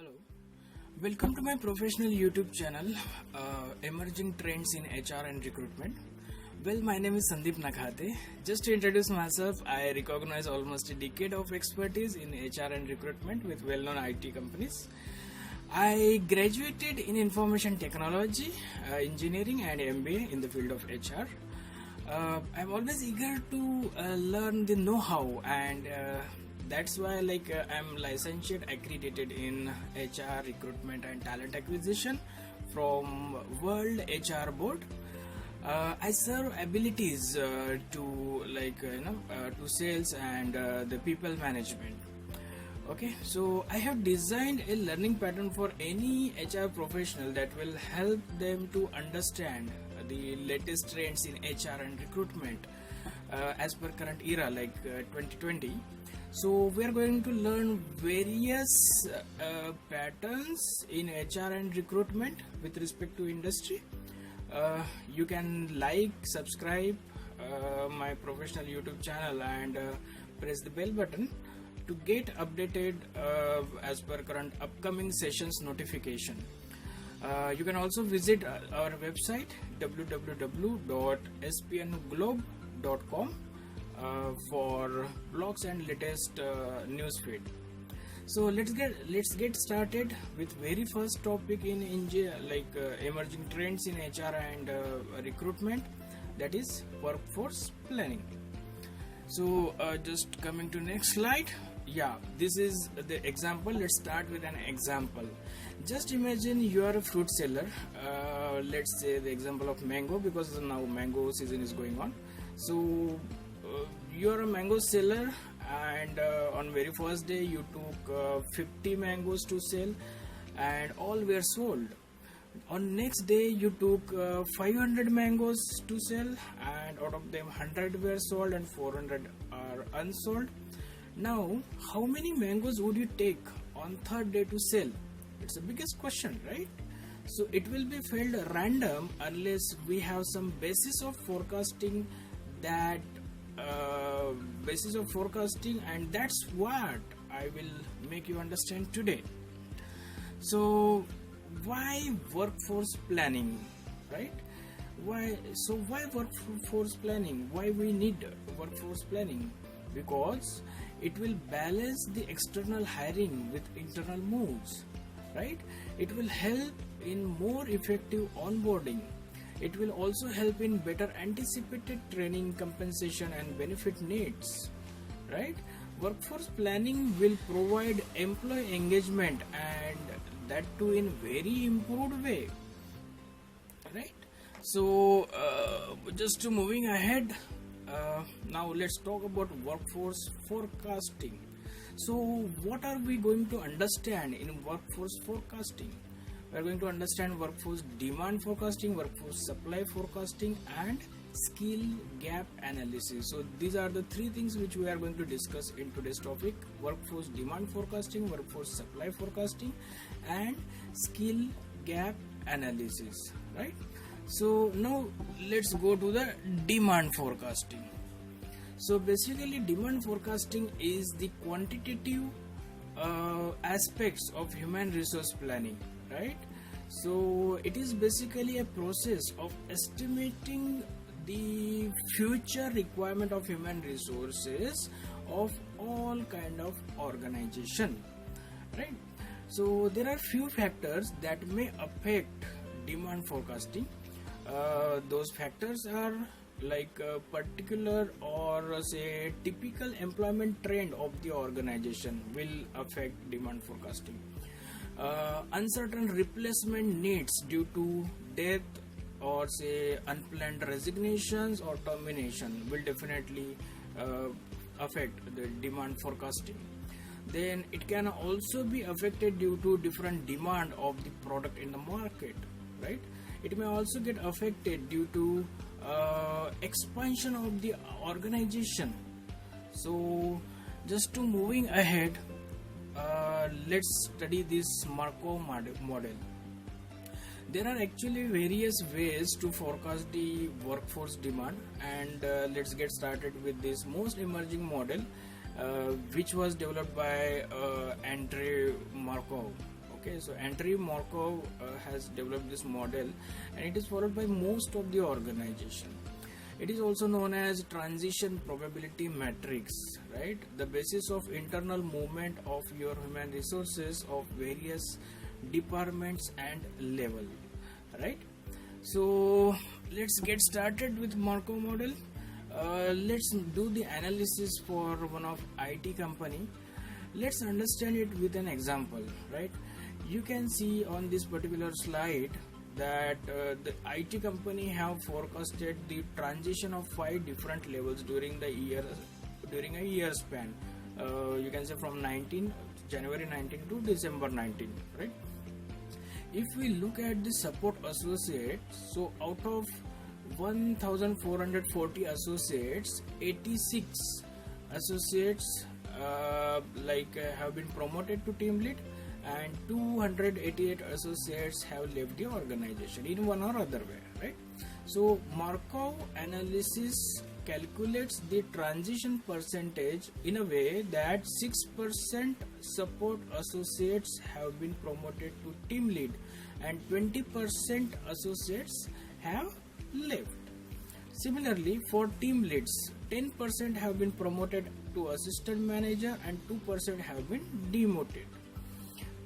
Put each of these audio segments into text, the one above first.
Hello, welcome to my professional YouTube channel, Emerging Trends in HR and Recruitment. Well, my name is Sandeep Nakhate. Just to introduce myself, I recognize almost a decade of expertise in HR and recruitment with well-known IT companies. I graduated in information technology, engineering and MBA in the field of HR. I'm always eager to learn the know-how, and that's why I'm licensed accredited in HR recruitment and talent acquisition from World HR Board. I serve abilities to sales and the people management. Okay, so I have designed a learning pattern for any HR professional that will help them to understand the latest trends in HR and recruitment as per current era 2020. So we are going to learn various patterns in HR and recruitment with respect to industry. You can subscribe my professional YouTube channel and press the bell button to get updated as per current upcoming sessions notification. You can also visit our website www.spnglobe.com for blogs and latest news feed. So let's get started with very first topic in emerging trends in HR and recruitment, that is workforce planning. So just coming to next slide. Yeah, this is the example. Let's start with an example. Just imagine you are a fruit seller. Let's say the example of mango, because now mango season is going on. So you are a mango seller, and on very first day you took 50 mangoes to sell, and all were sold. On next day you took 500 mangoes to sell, and out of them 100 were sold and 400 are unsold. Now how many mangoes would you take on third day to sell? It's the biggest question, right? So it will be felt random unless we have some basis of forecasting, and that's what I will make you understand today. So why workforce planning, right? Why workforce planning? Why we need workforce planning? Because it will balance the external hiring with internal moves, right? It will help in more effective onboarding. It will also help in better anticipated training, compensation and benefit needs, right? Workforce planning will provide employee engagement, and that too in very improved way, right? So just to moving ahead, now let's talk about workforce forecasting. So what are we going to understand in workforce forecasting? We are going to understand workforce demand forecasting, workforce supply forecasting and skill gap analysis. So these are the three things which we are going to discuss in today's topic: workforce demand forecasting, workforce supply forecasting and skill gap analysis, right? So now let's go to the demand forecasting. So basically demand forecasting is the quantitative aspects of human resource planning, right? So it is basically a process of estimating the future requirement of human resources of all kind of organization, right? So there are few factors that may affect demand forecasting. Those factors are like a particular or say typical employment trend of the organization will affect demand forecasting. Uncertain replacement needs due to death or say unplanned resignations or termination will definitely affect the demand forecasting. Then it can also be affected due to different demand of the product in the market, right? It may also get affected due to expansion of the organization. So just to moving ahead, let's study this Markov model. There are actually various ways to forecast the workforce demand, and let's get started with this most emerging model which was developed by Andrei Markov. Okay, so Andrei Markov has developed this model, and it is followed by most of the organization. It is also known as transition probability matrix, right? The basis of internal movement of your human resources of various departments and level, right? So let's get started with Markov model. Let's do the analysis for one of IT company. Let's understand it with an example, right? You can see on this particular slide that the IT company have forecasted the transition of 5 different levels during a year span. You can say from January 19 to December 19, right? If we look at the support associates, so out of 1440 associates, 86 associates have been promoted to team lead, and 288 associates have left the organization in one or other way, right? So Markov analysis calculates the transition percentage in a way that 6% support associates have been promoted to team lead and 20% associates have left. Similarly, for team leads, 10% have been promoted to assistant manager and 2% have been demoted.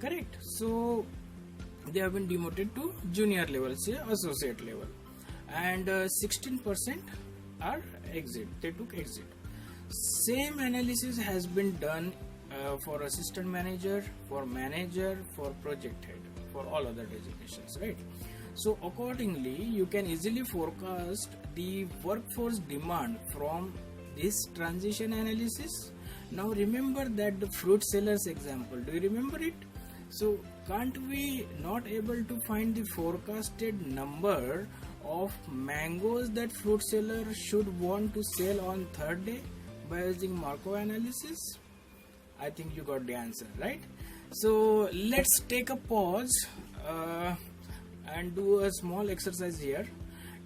Correct. So they have been demoted to junior level, say associate level, and 16% are exit. They took exit. Same analysis has been done for assistant manager, for manager, for project head, for all other designations, right? So accordingly, you can easily forecast the workforce demand from this transition analysis. Now remember that the fruit sellers example. Do you remember it? So can't we not able to find the forecasted number of mangoes that fruit seller should want to sell on third day by using Markov analysis? I think you got the answer, right? So let's take a pause and do a small exercise here.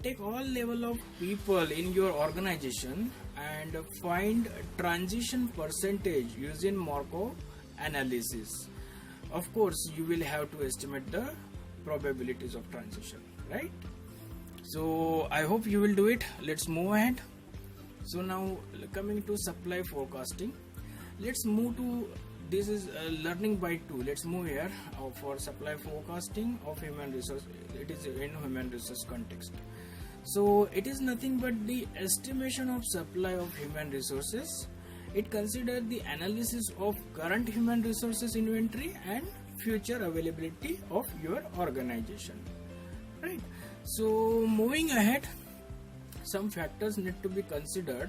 Take all level of people in your organization and find transition percentage using Markov analysis. Of course, you will have to estimate the probabilities of transition, right? So I hope you will do it. Let's move ahead. So now coming to supply forecasting, let's move to, this is learning by 2. Let's move here for supply forecasting of human resource. It is in human resource context. So it is nothing but the estimation of supply of human resources. It considers the analysis of current human resources inventory and future availability of your organization, right? So moving ahead, some factors need to be considered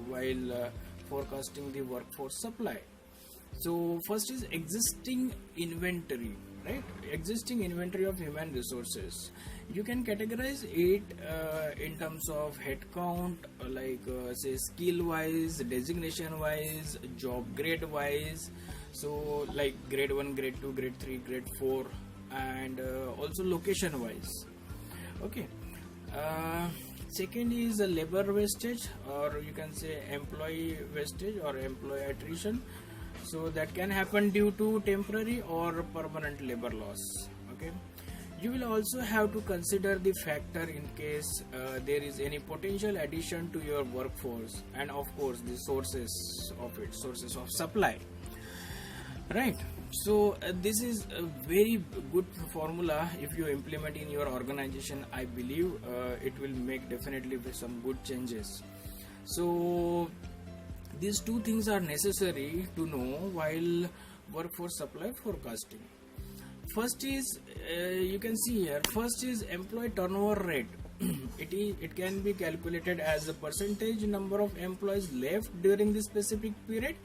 while forecasting the workforce supply. So first is existing inventory, right? Existing inventory of human resources. You can categorize it in terms of head count, say skill wise, designation wise, job grade wise. So like grade 1, grade 2, grade 3, grade 4, and also location wise. Okay. Second is a labor wastage, or you can say employee wastage or employee attrition. So that can happen due to temporary or permanent labor loss. Okay. You will also have to consider the factor in case there is any potential addition to your workforce, and of course the sources of supply, right? So this is a very good formula. If you implement in your organization, I believe it will make definitely some good changes. So these two things are necessary to know while workforce supply forecasting. First is you can see here, first is employee turnover rate. It can be calculated as the percentage number of employees left during the specific period,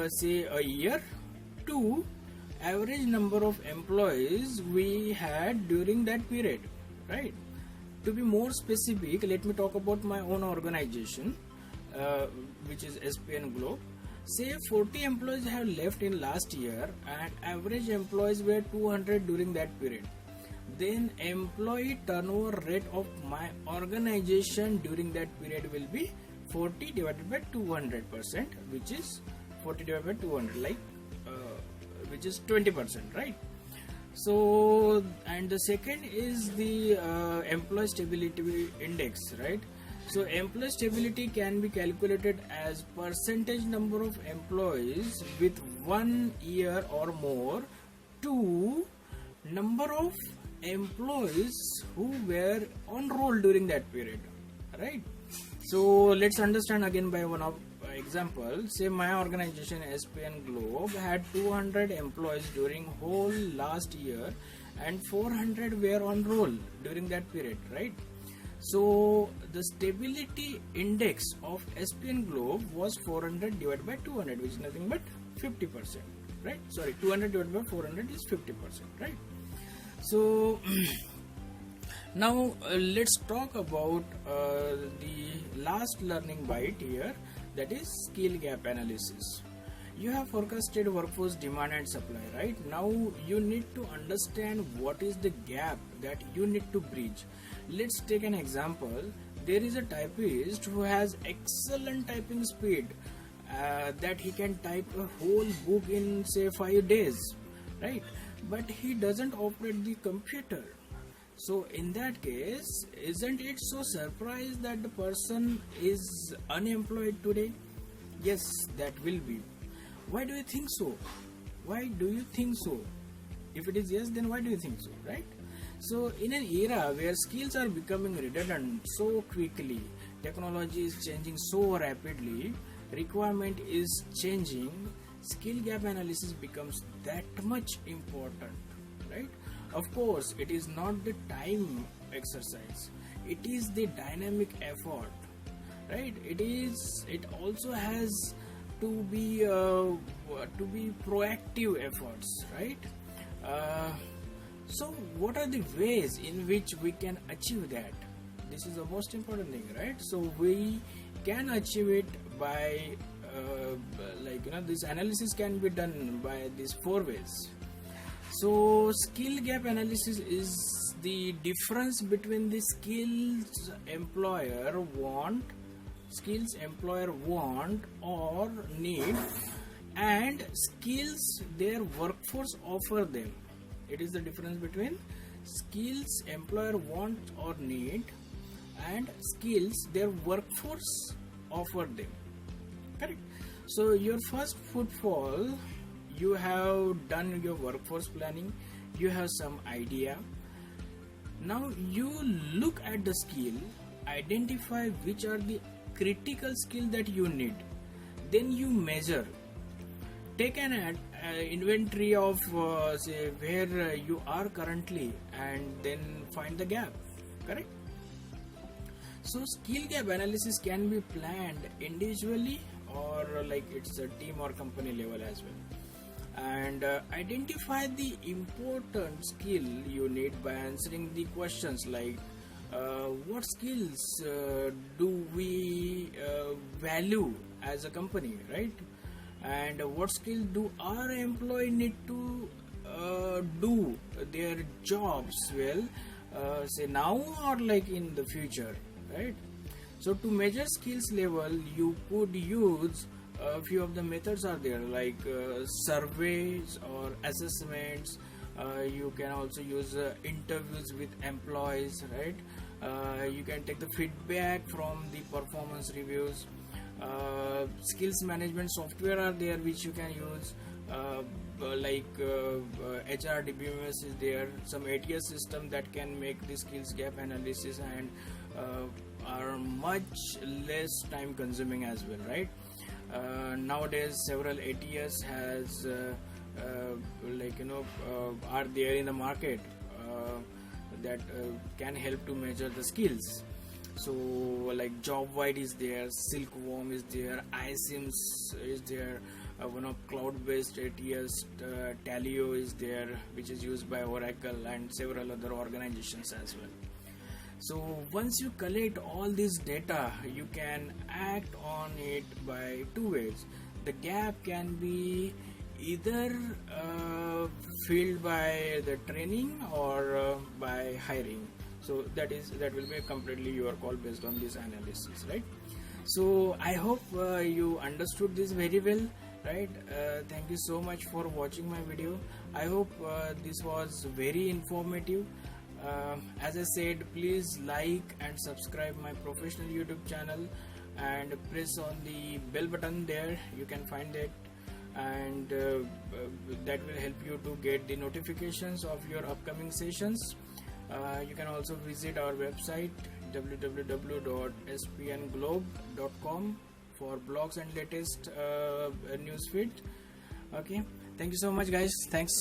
say a year, to average number of employees we had during that period, right? To be more specific, let me talk about my own organization, which is SPN Globe. Say 40 employees have left in last year and average employees were 200 during that period. Then employee turnover rate of my organization during that period will be 40 divided by 200%, which is 40 divided by 200, like which is 20%, right? So, and the second is the employee stability index, right? So employee stability can be calculated as percentage number of employees with 1 year or more to number of employees who were on roll during that period, right? So let's understand again by one of example. Say my organization SPN Globe had 200 employees during whole last year and 400 were on roll during that period, right? So the stability index of SPN Globe was 400 divided by 200, which is nothing but 50%, right? Sorry, 200 divided by 400 is 50%, right? So now let's talk about the last learning bite here, that is skill gap analysis. You have forecasted workforce demand and supply, right? Now you need to understand what is the gap that you need to bridge. Let's take an example. There is a typist who has excellent typing speed, that he can type a whole book in say 5 days, right? But he doesn't operate the computer. So in that case, isn't it so surprised that the person is unemployed today? Yes, that will be. Why do you think so? Why do you think so? If it is yes, then why do you think so, right? So in an era where skills are becoming redundant so quickly, technology is changing so rapidly, requirement is changing, skill gap analysis becomes that much important, right? Of course, it is not the time exercise, it is the dynamic effort, right? It also has to be proactive efforts, right? So what are the ways in which we can achieve that? This is the most important thing, right? So we can achieve it by this analysis can be done by these 4 ways. So skill gap analysis is the difference between the skills employer want or need and skills their workforce offer them. It is the difference between skills employer want or need and skills their workforce offer them. Correct. So your first footfall, you have done your workforce planning, you have some idea. Now you look at the skill, identify which are the critical skill that you need, then you measure, take an inventory of say where you are currently and then find the gap. Correct. So skill gap analysis can be planned individually or like it's a team or company level as well, and identify the important skill you need by answering the questions like what skills do we value as a company, right? And what skill do our employee need to do their jobs well, say now or like in the future, right? So to measure skills level, you could use a few of the methods are there, like surveys or assessments. You can also use interviews with employees, right? You can take the feedback from the performance reviews. Skills management software are there which you can use, like HR DBMS is there, some ATS system that can make the skills gap analysis and are much less time consuming as well, right? Nowadays several ATS has are there in the market that can help to measure the skills. So like JobWide is there, Silkworm is there, iSIMS is there, one of cloud-based ATS, Taleo is there, which is used by Oracle and several other organizations as well. So once you collect all this data, you can act on it by 2 ways. The gap can be either filled by the training or by hiring. So that will be completely your call based on this analysis, right? So I hope you understood this very well. right? Thank you so much for watching my video. I hope this was very informative. As I said, please like and subscribe my professional YouTube channel and press on the bell button there, you can find it, and that will help you to get the notifications of your upcoming sessions. You can also visit our website www.spnglobe.com for blogs and latest news feed. Okay, thank you so much guys. Thanks.